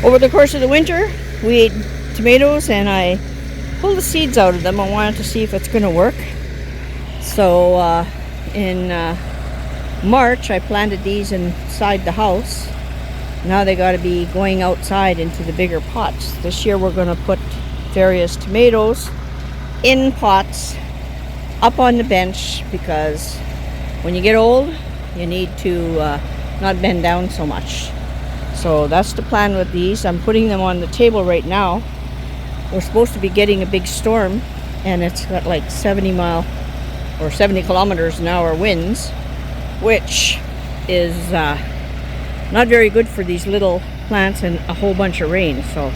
Over the course of the winter, we ate tomatoes and I pulled the seeds out of them. I wanted to see if it's going to work. So in March, I planted these inside the house. Now they got to be going outside into the bigger pots. This year we're going to put various tomatoes in pots up on the bench, because when you get old, you need to not bend down so much. So that's the plan with these. I'm putting them on the table right now. We're supposed to be getting a big storm, and it's got like 70 kilometers an hour winds, which is not very good for these little plants and a whole bunch of rain. So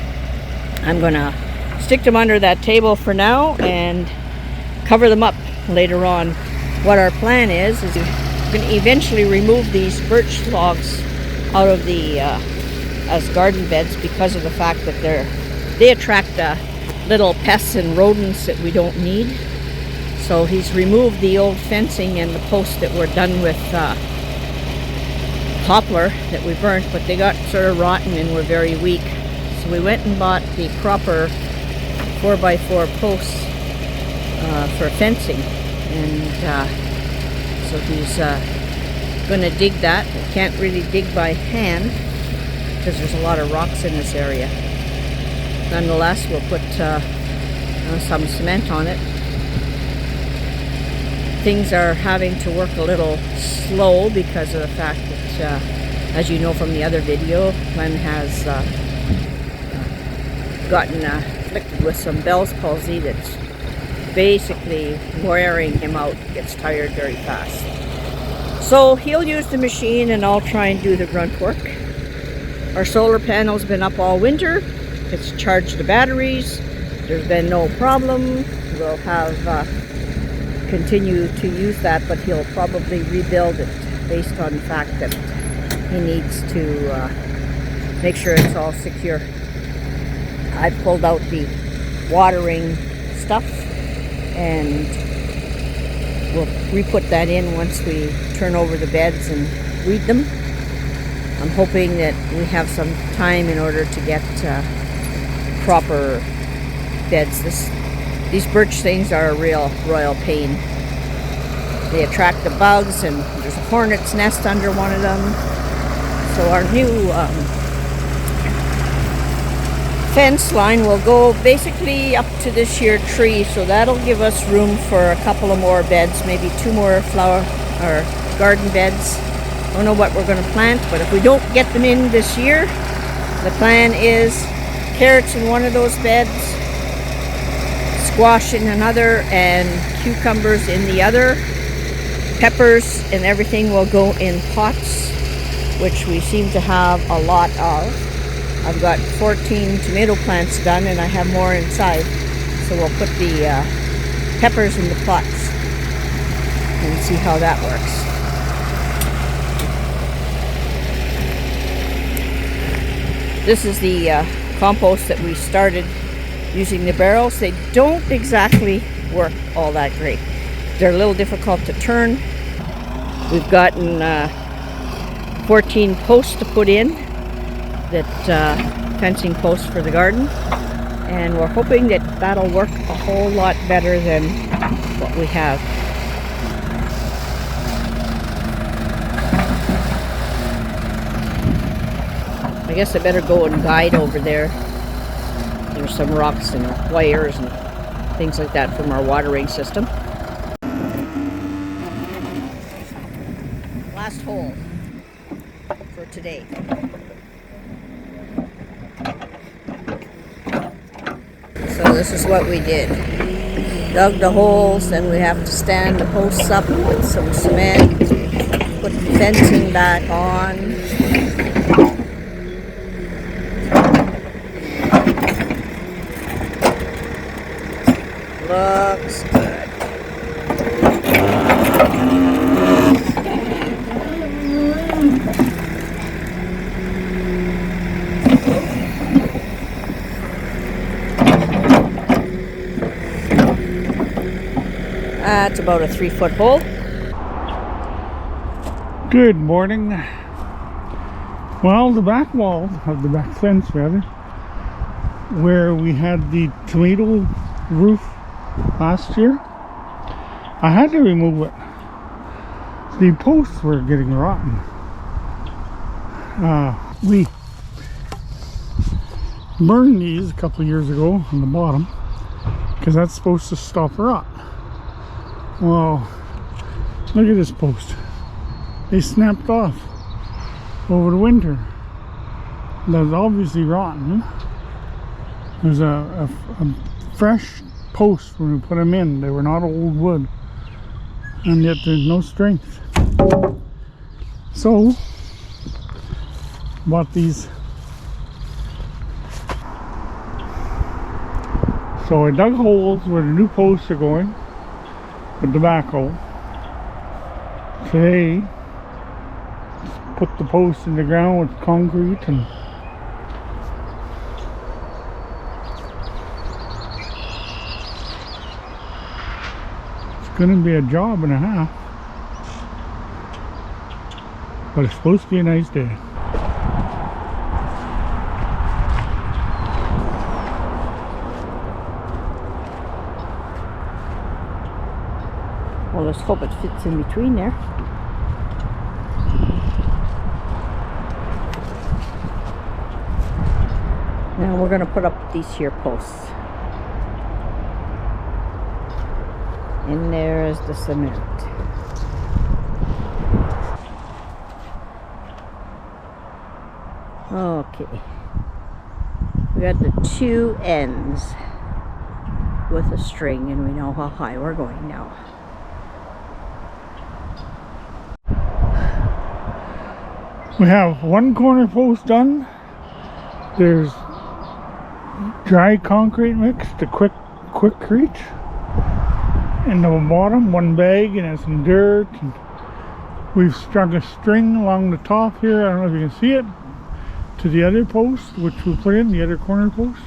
I'm gonna stick them under that table for now and cover them up later on. What our plan is we're going to eventually remove these birch logs out of the as garden beds, because of the fact that they attract little pests and rodents that we don't need. So he's removed the old fencing and the posts that were done with poplar that we burnt, but they got sort of rotten and were very weak. So we went and bought the proper 4x4 posts for fencing, and so he's going to dig that. We can't really dig by hand because there's a lot of rocks in this area. Nonetheless, we'll put some cement on it. Things are having to work a little slow because of the fact that, as you know from the other video, Glenn has gotten afflicted with some Bell's palsy that's basically wearing him out. He gets tired very fast. So he'll use the machine and I'll try and do the grunt work. Our solar panel's been up all winter. It's charged the batteries. There's been no problem. We'll have continue to use that, but he'll probably rebuild it based on the fact that he needs to make sure it's all secure. I pulled out the watering stuff and we'll re-put that in once we turn over the beds and weed them. I'm hoping that we have some time in order to get proper beds. These birch things are a real royal pain. They attract the bugs, and there's a hornet's nest under one of them. So our new fence line will go basically up to this year tree, so that'll give us room for a couple of more beds, maybe 2 more flower or garden beds. I don't know what we're going to plant, but if we don't get them in this year, the plan is carrots in one of those beds, squash in another, and cucumbers in the other. Peppers and everything will go in pots, which we seem to have a lot of. I've got 14 tomato plants done and I have more inside. So we'll put the peppers in the pots and see how that works. This is the compost that we started using the barrels. They don't exactly work all that great. They're a little difficult to turn. We've gotten 14 posts to put in, that fencing posts for the garden, and we're hoping that that'll work a whole lot better than what we have. I guess I better go and guide over there. There's some rocks and wires and things like that from our watering system. Last hole for today. So this is what we did. Dug the holes, then we have to stand the posts up with some cement, put the fencing back on. Looks good. That's about a 3-foot hole. Good morning. Well, the back wall of the back fence, rather, where we had the tomato roof last year, I had to remove it. The posts were getting rotten. We burned these a couple of years ago on the bottom because that's supposed to stop rot. Well, look at this post. They snapped off over the winter. That was obviously rotten. There's a fresh post when we put them in. They were not old wood, and yet there's no strength. So bought these. So I dug holes where the new posts are going with the backhoe. Today, put the posts in the ground with concrete, and it's going to be a job and a half, but it's supposed to be a nice day. Well, let's hope it fits in between there. Now we're going to put up these here posts. And there's the cement. Okay. We got the two ends with a string, and we know how high we're going now. We have one corner post done. There's dry concrete mix to quickcrete in the bottom, one bag, and has some dirt. And we've strung a string along the top here, I don't know if you can see it, to the other post, which we put in, the other corner post.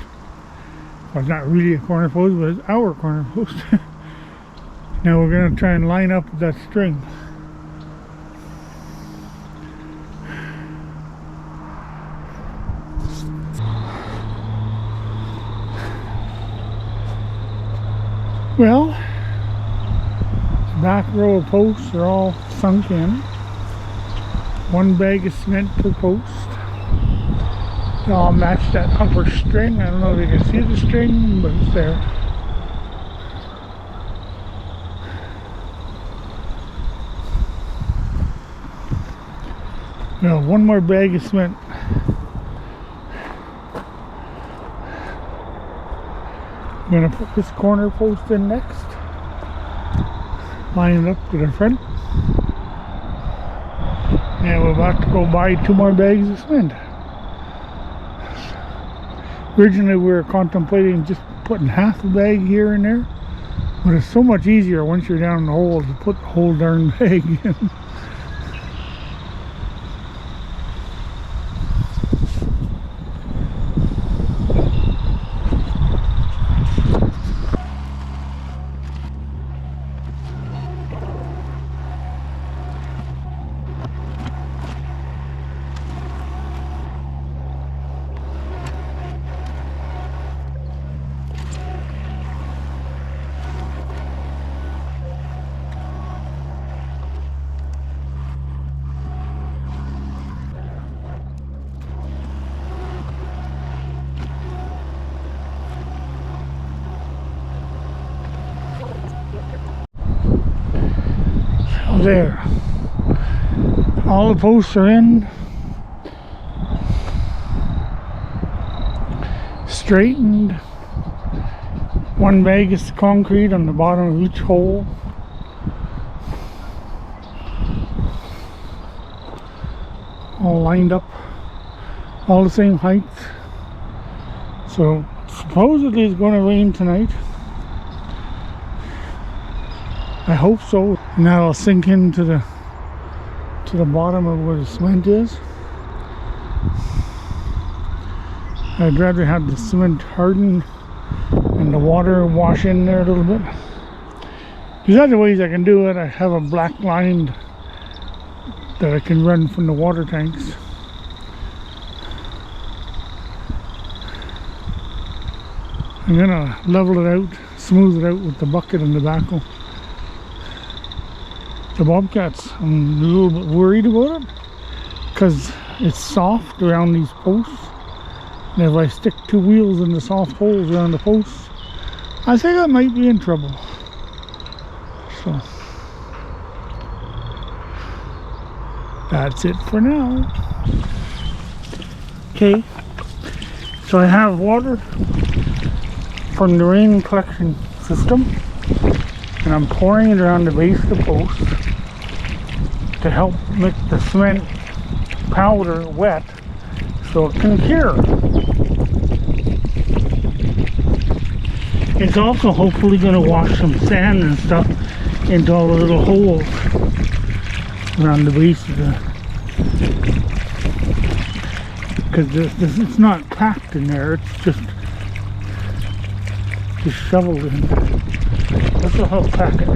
Well, it's not really a corner post, but it's our corner post. Now we're going to try and line up that string. Well, the back row of posts are all sunk in. One bag of cement per post. They all match that upper string. I don't know if you can see the string, but it's there. Now, one more bag of cement. I'm going to put this corner post in next. Line it up to the front. And we're about to go buy 2 more bags of cement. Originally we were contemplating just putting half a bag here and there. But it's so much easier once you're down in the hole to put the whole darn bag in. There, all the posts are in, straightened. One bag is concrete on the bottom of each hole. All lined up, all the same height. So supposedly it's going to rain tonight. I hope so, and that'll sink into the bottom of where the cement is. I'd rather have the cement harden and the water wash in there a little bit. There's other ways I can do it. I have a black line that I can run from the water tanks. I'm gonna level it out, smooth it out with the bucket and the backhoe. The bobcats, I'm a little bit worried about it because it's soft around these posts, and if I stick 2 wheels in the soft holes around the posts, I think I might be in trouble. So that's it for now. Okay, so I have water from the rain collection system, and I'm pouring it around the base of the post to help make the cement powder wet so it can cure. It's also hopefully going to wash some sand and stuff into all the little holes around the base of the, because it's not packed in there, it's just shoveled in. This will help pack it.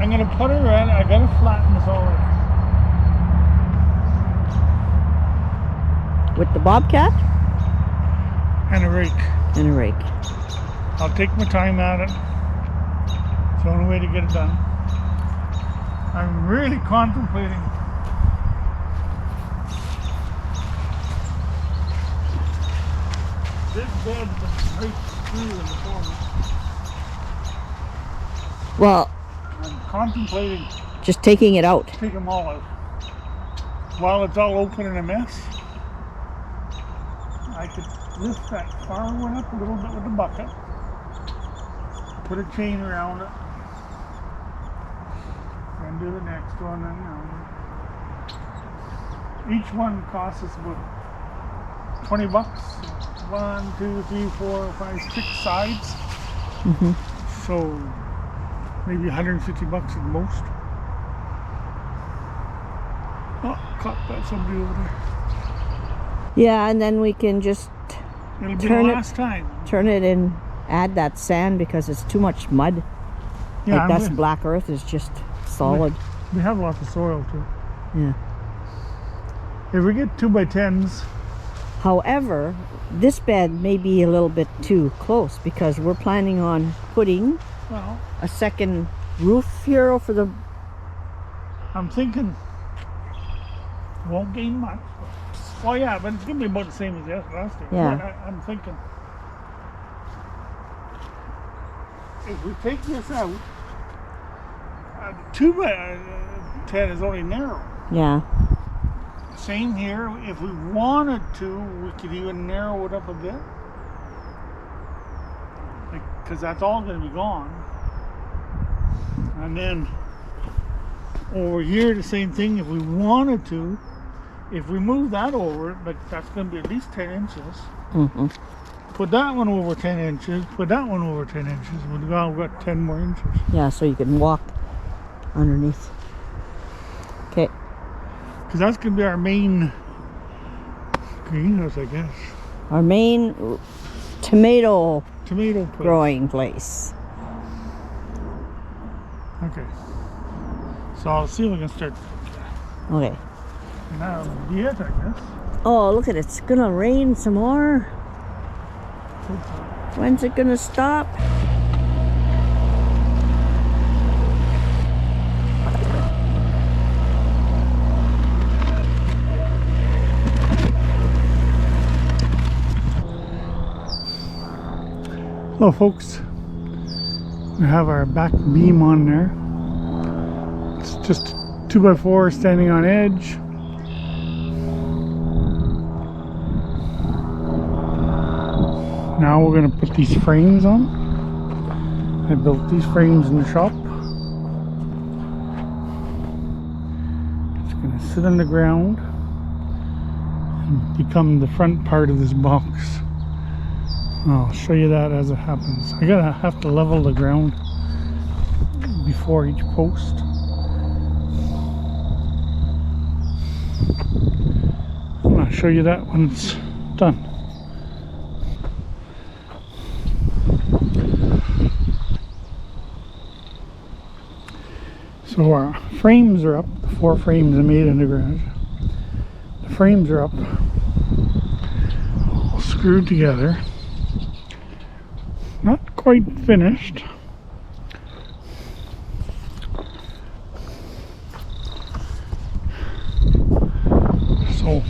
I'm gonna put it around. I gotta flatten this all out. With the bobcat? And a rake. And a rake. I'll take my time at it. It's the only way to get it done. I'm really contemplating this bed right through in the corner. Well, I'm contemplating just taking it out. take them all out. While it's all open and a mess, I could lift that far one up a little bit with the bucket, put a chain around it, and do the next one. And each one costs us about $20. 1, 2, 3, 4, 5, 6 sides. Mm-hmm. So maybe $150 at most. Oh, caught by somebody over there. Yeah, and then we can just It'll be the last time. turn it and add that sand because it's too much mud. Yeah, like that's black earth is just solid. We have lots of soil too. Yeah. If we get 2x10s, However, this bed may be a little bit too close because we're planning on putting well, a second roof here for the. I'm thinking it won't gain much. Well, yeah, but it's gonna be about the same as last year. Yeah. But I'm thinking if we take this out, 2x10 is only narrow. Yeah. Same here. If we wanted to, we could even narrow it up a bit, because that's all going to be gone. And then over here, the same thing. If we wanted to, if we move that over, like that's going to be at least 10 inches. Mm-hmm. Put that one over 10 inches. Put that one over 10 inches. We've got 10 more inches. Yeah, so you can walk underneath. Okay. Because that's going to be our main greenhouse, I guess. Our main tomato Place. growing place. Okay. So I'll see if I can start. Okay. Now, be it, I guess. Oh, look at it. It's gonna rain some more. When's it gonna stop? Hello folks, we have our back beam on there. It's just 2x4 standing on edge. Now we're going to put these frames on. I built these frames in the shop. It's going to sit on the ground and become the front part of this box. I'll show you that as it happens. I gotta have to level the ground before each post. I'm gonna show you that when it's done. So our frames are up. The 4 frames I made in the garage. The frames are up, all screwed together. Not quite finished. So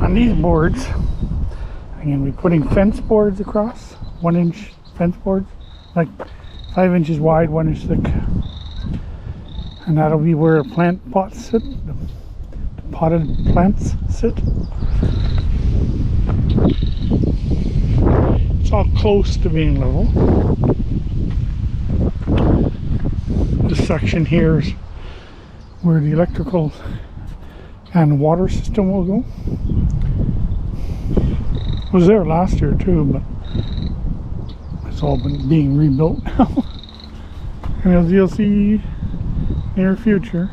on these boards, I'm going to be putting fence boards across, 1-inch fence boards, like 5 inches wide, 1 inch thick. And that'll be where plant pots sit, the potted plants sit. It's all close to being level. This section here is where the electrical and water system will go. It was there last year too, but it's all been being rebuilt now. And as you'll see near future,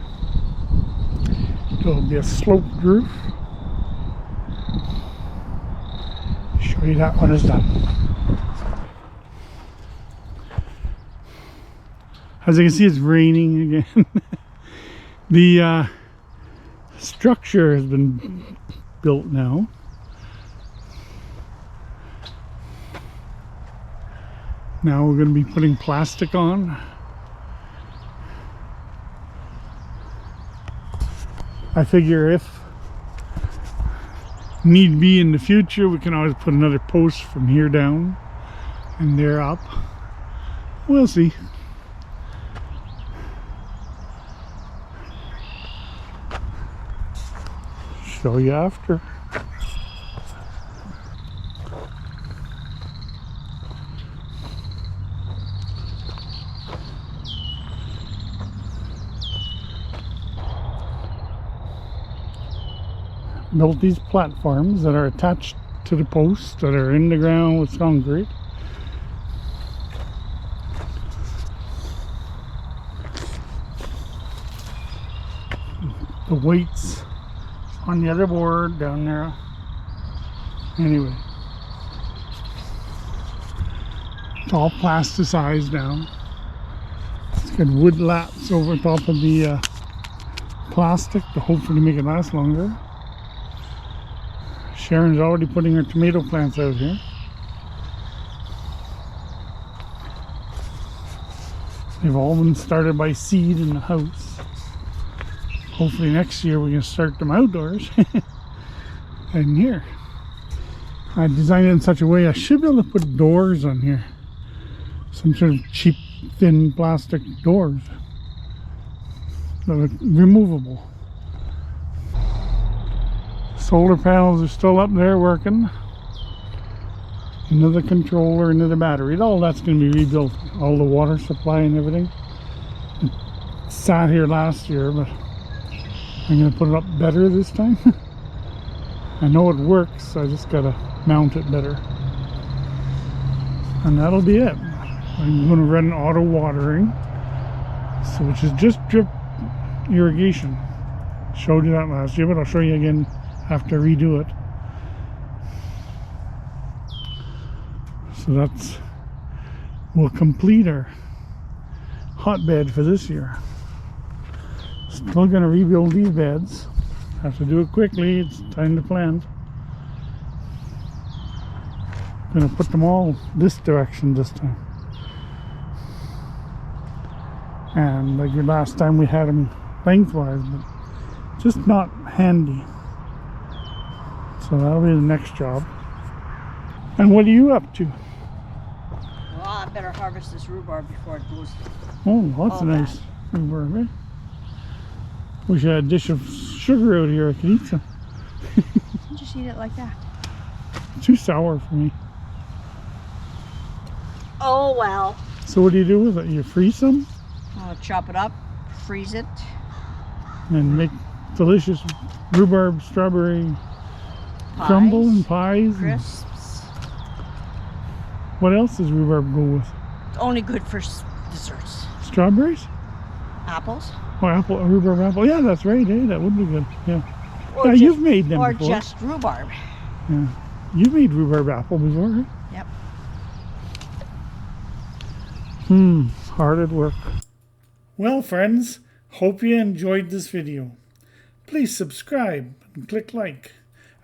there'll be a sloped roof. Show you that when it's done. As you can see, it's raining again. The structure has been built now. Now we're going to be putting plastic on. I figure if need be in the future, we can always put another post from here down and there up. We'll see. Show you after. Built these platforms that are attached to the posts that are in the ground with concrete. The weights on the other board down there. Anyway, it's all plasticized now. It's got wood lats over top of the plastic to hopefully make it last longer. Sharon's already putting her tomato plants out here. They've all been started by seed in the house. Hopefully next year we can start them outdoors. In here. I designed it in such a way I should be able to put doors on here. Some sort of cheap, thin plastic doors that are removable. Solar panels are still up there working. Another controller, another battery. All that's going to be rebuilt. All the water supply and everything. It sat here last year, but I'm going to put it up better this time. I know it works, I just got to mount it better. And that'll be it. I'm going to run auto watering, so which is just drip irrigation. Showed you that last year, but I'll show you again after I redo it. So that's, we'll complete our hotbed for this year. Still going to rebuild these beds. Have to do it quickly, it's time to plant. Going to put them all this direction this time. And like the last time we had them lengthwise, but just not handy. So that'll be the next job. And what are you up to? better harvest this rhubarb before it goes. Oh, lots all of nice rhubarb, eh? Wish I had a dish of sugar out here I could eat some. Just eat it like that. Too sour for me. Oh well. So what do you do with it? You freeze some I'll chop it up, freeze it. and make delicious rhubarb strawberry Pies, crumble and pies. And crisps. what else does rhubarb go with? It's only good for desserts. Strawberries? Apples. Oh, apple, rhubarb apple. Yeah, that's right. Eh? That would be good. Yeah. Or Yeah, just, you've made them or before. just rhubarb. Yeah. You've made rhubarb apple before, right? Yep. Hard at work. Well, friends, hope you enjoyed this video. Please subscribe and click like.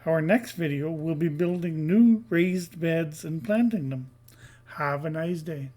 Our next video will be building new raised beds and planting them. Have a nice day.